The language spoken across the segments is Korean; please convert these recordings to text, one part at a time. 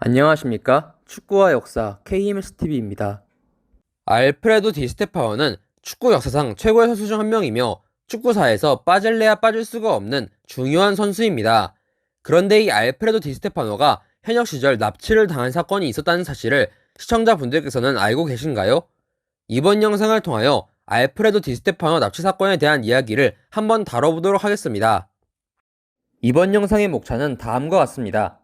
안녕하십니까? 축구와 역사 KMSTV입니다. 알프레도 디 스테파노는 축구 역사상 최고의 선수 중 한 명이며 축구사에서 빠질래야 빠질 수가 없는 중요한 선수입니다. 그런데 이 알프레도 디 스테파노가 현역 시절 납치를 당한 사건이 있었다는 사실을 시청자분들께서는 알고 계신가요? 이번 영상을 통하여 알프레도 디 스테파노 납치 사건에 대한 이야기를 한번 다뤄보도록 하겠습니다. 이번 영상의 목차는 다음과 같습니다.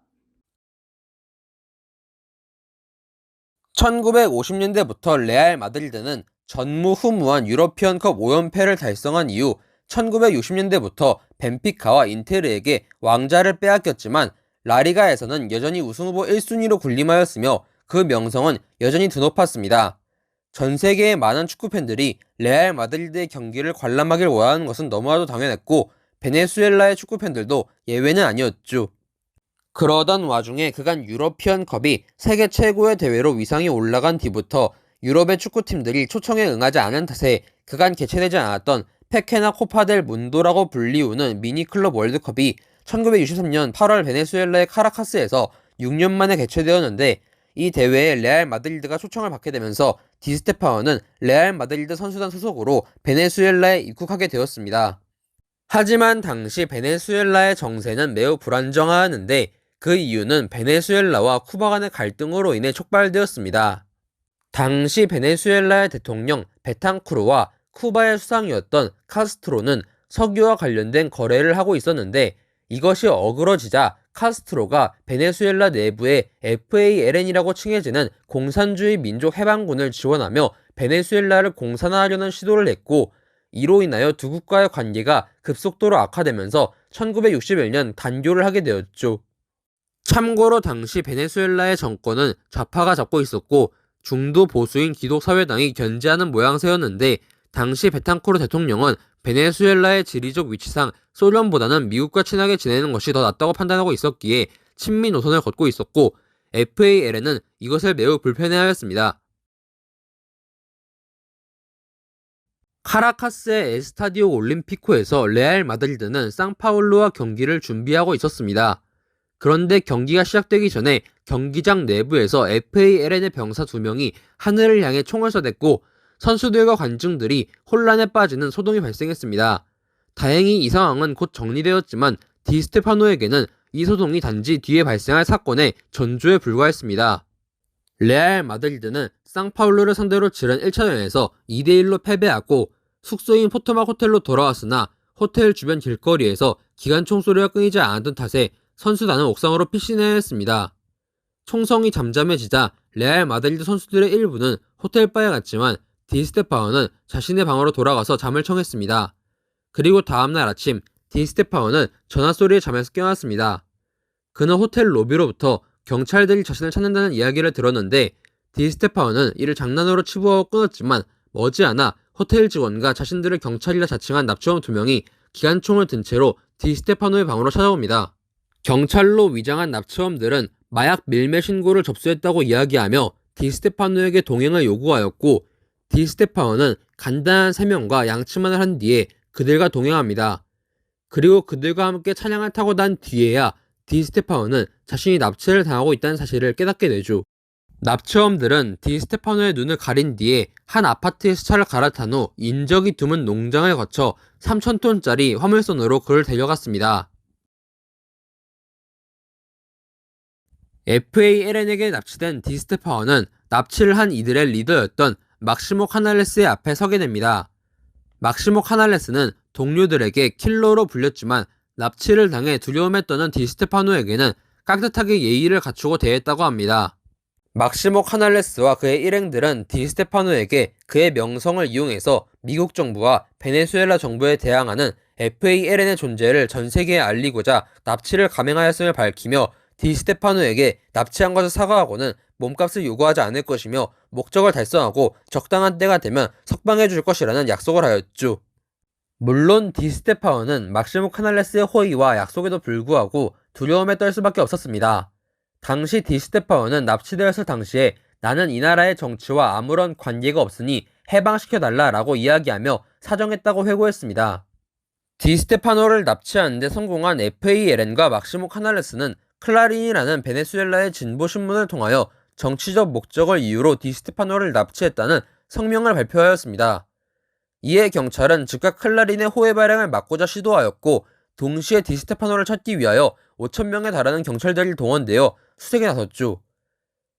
1950년대부터 레알 마드리드는 전무후무한 유러피언컵 5연패를 달성한 이후 1960년대부터 벤피카와 인테르에게 왕자를 빼앗겼지만 라리가에서는 여전히 우승후보 1순위로 군림하였으며 그 명성은 여전히 드높았습니다. 전 세계의 많은 축구팬들이 레알 마드리드의 경기를 관람하길 원하는 것은 너무나도 당연했고 베네수엘라의 축구팬들도 예외는 아니었죠. 그러던 와중에 그간 유러피언컵이 세계 최고의 대회로 위상이 올라간 뒤부터 유럽의 축구팀들이 초청에 응하지 않은 탓에 그간 개최되지 않았던 페케나 코파델 문도라고 불리우는 미니클럽 월드컵이 1963년 8월 베네수엘라의 카라카스에서 6년 만에 개최되었는데 이 대회에 레알 마드리드가 초청을 받게 되면서 디스테파노는 레알 마드리드 선수단 소속으로 베네수엘라에 입국하게 되었습니다. 하지만 당시 베네수엘라의 정세는 매우 불안정하였는데 그 이유는 베네수엘라와 쿠바 간의 갈등으로 인해 촉발되었습니다. 당시 베네수엘라의 대통령 베탕쿠르와 쿠바의 수상이었던 카스트로는 석유와 관련된 거래를 하고 있었는데 이것이 어그러지자 카스트로가 베네수엘라 내부의 FALN이라고 칭해지는 공산주의 민족 해방군을 지원하며 베네수엘라를 공산화하려는 시도를 했고 이로 인하여 두 국가의 관계가 급속도로 악화되면서 1961년 단교를 하게 되었죠. 참고로 당시 베네수엘라의 정권은 좌파가 잡고 있었고 중도 보수인 기독사회당이 견제하는 모양새였는데 당시 베탕쿠르 대통령은 베네수엘라의 지리적 위치상 소련보다는 미국과 친하게 지내는 것이 더 낫다고 판단하고 있었기에 친미 노선을 걷고 있었고 FALN은 이것을 매우 불편해하였습니다. 카라카스의 에스타디오 올림피코에서 레알 마드리드는 상파울루와 경기를 준비하고 있었습니다. 그런데 경기가 시작되기 전에 경기장 내부에서 FALN의 병사 2명이 하늘을 향해 총을 쏘댔고 선수들과 관중들이 혼란에 빠지는 소동이 발생했습니다. 다행히 이 상황은 곧 정리되었지만 디스테파노에게는 이 소동이 단지 뒤에 발생할 사건의 전조에 불과했습니다. 레알 마드리드는 상파울루를 상대로 치른 1차전에서 2대1로 패배하고 숙소인 포토막 호텔로 돌아왔으나 호텔 주변 길거리에서 기관 총소리가 끊이지 않았던 탓에 선수단은 옥상으로 피신해야 했습니다. 총성이 잠잠해지자 레알 마드리드 선수들의 일부는 호텔바에 갔지만 디스테파노는 자신의 방으로 돌아가서 잠을 청했습니다. 그리고 다음날 아침 디스테파노는 전화소리에 잠에서 깨어났습니다. 그는 호텔 로비로부터 경찰들이 자신을 찾는다는 이야기를 들었는데 디스테파노는 이를 장난으로 치부하고 끊었지만 머지않아 호텔 직원과 자신들을 경찰이라 자칭한 납치범 2명이 기관총을 든 채로 디스테파노의 방으로 찾아옵니다. 경찰로 위장한 납치범들은 마약 밀매 신고를 접수했다고 이야기하며 디스테파노에게 동행을 요구하였고 디스테파노는 간단한 세명과 양치만을 한 뒤에 그들과 동행합니다. 그리고 그들과 함께 차량을 타고 난 뒤에야 디스테파노는 자신이 납치를 당하고 있다는 사실을 깨닫게 되죠. 납치범들은 디스테파노의 눈을 가린 뒤에 한 아파트에서 차를 갈아탄 후 인적이 드문 농장을 거쳐 3,000톤짜리 화물선으로 그를 데려갔습니다. FALN에게 납치된 디스테파노는 납치를 한 이들의 리더였던 막시모 카날레스의 앞에 서게 됩니다. 막시모 카날레스는 동료들에게 킬러로 불렸지만 납치를 당해 두려움에 떠는 디스테파노에게는 깍듯하게 예의를 갖추고 대했다고 합니다. 막시모 카날레스와 그의 일행들은 디스테파노에게 그의 명성을 이용해서 미국 정부와 베네수엘라 정부에 대항하는 FALN의 존재를 전 세계에 알리고자 납치를 감행하였음을 밝히며 디스테파노에게 납치한 것을 사과하고는 몸값을 요구하지 않을 것이며 목적을 달성하고 적당한 때가 되면 석방해 줄 것이라는 약속을 하였죠. 물론 디스테파노는 막시모 카날레스의 호의와 약속에도 불구하고 두려움에 떨 수밖에 없었습니다. 당시 디스테파노는 납치되었을 당시에 나는 이 나라의 정치와 아무런 관계가 없으니 해방시켜달라라고 이야기하며 사정했다고 회고했습니다. 디스테파노를 납치하는 데 성공한 FALN과 막시모 카날레스는 클라린이라는 베네수엘라의 진보 신문을 통하여 정치적 목적을 이유로 디스테파노를 납치했다는 성명을 발표하였습니다. 이에 경찰은 즉각 클라린의 호해 발행을 막고자 시도하였고, 동시에 디스테파노를 찾기 위하여 5,000명에 달하는 경찰들이 동원되어 수색에 나섰죠.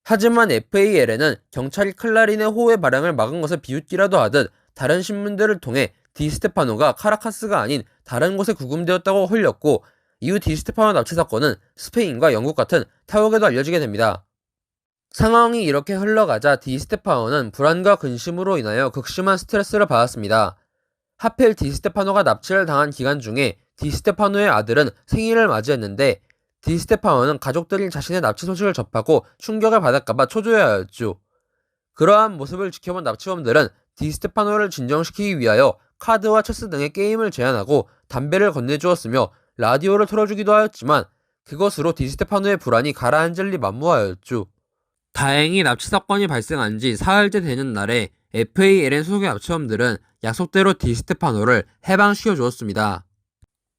하지만 FALN은 경찰이 클라린의 호해 발행을 막은 것을 비웃기라도 하듯 다른 신문들을 통해 디스테파노가 카라카스가 아닌 다른 곳에 구금되었다고 흘렸고, 이후 디스테파노 납치 사건은 스페인과 영국 같은 타국에도 알려지게 됩니다. 상황이 이렇게 흘러가자 디스테파노는 불안과 근심으로 인하여 극심한 스트레스를 받았습니다. 하필 디스테파노가 납치를 당한 기간 중에 디스테파노의 아들은 생일을 맞이했는데, 디스테파노는 가족들이 자신의 납치 소식을 접하고 충격을 받을까봐 초조해하였죠. 그러한 모습을 지켜본 납치범들은 디스테파노를 진정시키기 위하여 카드와 체스 등의 게임을 제한하고 담배를 건네주었으며 라디오를 틀어주기도 하였지만, 그것으로 디스테파노의 불안이 가라앉을 리 만무하였죠. 다행히 납치 사건이 발생한 지 사흘째 되는 날에 FALN 소속의 납치범들은 약속대로 디스테파노를 해방시켜 주었습니다.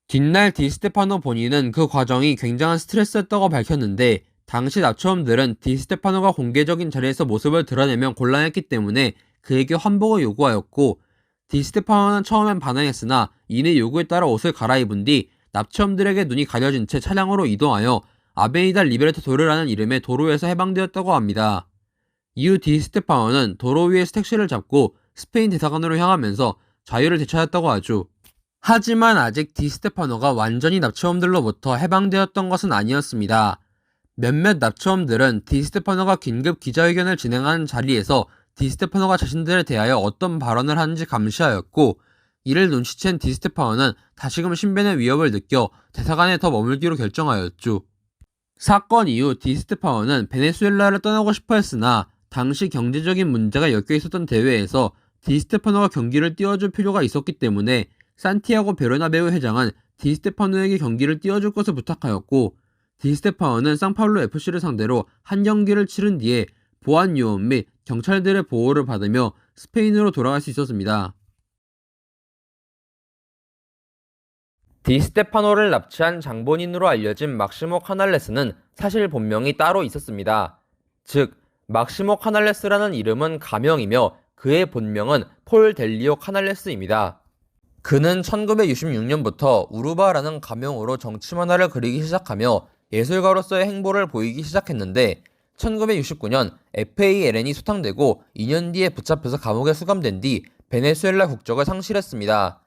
뒷날 디스테파노 본인은 그 과정이 굉장한 스트레스였다고 밝혔는데, 당시 납치범들은 디스테파노가 공개적인 자리에서 모습을 드러내면 곤란했기 때문에 그에게 환복을 요구하였고, 디스테파노는 처음엔 반항했으나 이내 요구에 따라 옷을 갈아입은 뒤 납치범들에게 눈이 가려진 채 차량으로 이동하여 아베니다 리베르타도르라는 이름의 도로에서 해방되었다고 합니다. 이후 디스테파노는 도로 위에서 택시를 잡고 스페인 대사관으로 향하면서 자유를 되찾았다고 하죠. 하지만 아직 디스테파노가 완전히 납치범들로부터 해방되었던 것은 아니었습니다. 몇몇 납치범들은 디스테파노가 긴급 기자회견을 진행하는 자리에서 디스테파노가 자신들에 대하여 어떤 발언을 하는지 감시하였고, 이를 눈치챈 디스테파노는 다시금 신변의 위협을 느껴 대사관에 더 머물기로 결정하였죠. 사건 이후 디스테파노는 베네수엘라를 떠나고 싶어 했으나, 당시 경제적인 문제가 엮여 있었던 대회에서 디스테파노가 경기를 띄워줄 필요가 있었기 때문에 산티아고 베르나베우 회장은 디스테파노에게 경기를 띄워줄 것을 부탁하였고, 디스테파노는 상파울루 FC를 상대로 한 경기를 치른 뒤에 보안 요원 및 경찰들의 보호를 받으며 스페인으로 돌아갈 수 있었습니다. 디스테파노를 납치한 장본인으로 알려진 막시모 카날레스는 사실 본명이 따로 있었습니다. 즉, 막시모 카날레스라는 이름은 가명이며 그의 본명은 폴 델리오 카날레스입니다. 그는 1966년부터 우르바라는 가명으로 정치 만화를 그리기 시작하며 예술가로서의 행보를 보이기 시작했는데, 1969년 FALN이 소탕되고 2년 뒤에 붙잡혀서 감옥에 수감된 뒤 베네수엘라 국적을 상실했습니다.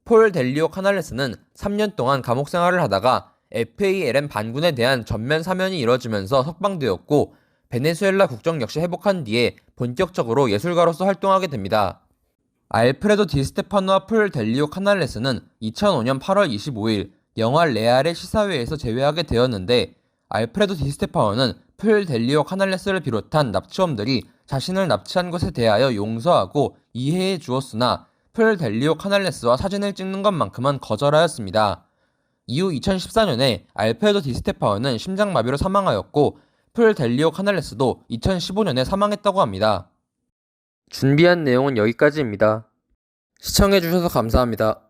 폴 델리오 카날레스는 3년 동안 감옥 생활을 하다가 FALN 반군에 대한 전면 사면이 이뤄지면서 석방되었고, 베네수엘라 국적 역시 회복한 뒤에 본격적으로 예술가로서 활동하게 됩니다. 알프레도 디스테파노와 폴 델리오 카날레스는 2005년 8월 25일 영화 레알의 시사회에서 재회하게 되었는데, 알프레도 디스테파노는 폴 델리오 카날레스를 비롯한 납치범들이 자신을 납치한 것에 대하여 용서하고 이해해 주었으나, 폴 델리오 카날레스와 사진을 찍는 것만큼은 거절하였습니다. 이후 2014년에 알프레도 디스테파노는 심장마비로 사망하였고, 폴 델리오 카날레스도 2015년에 사망했다고 합니다. 준비한 내용은 여기까지입니다. 시청해주셔서 감사합니다.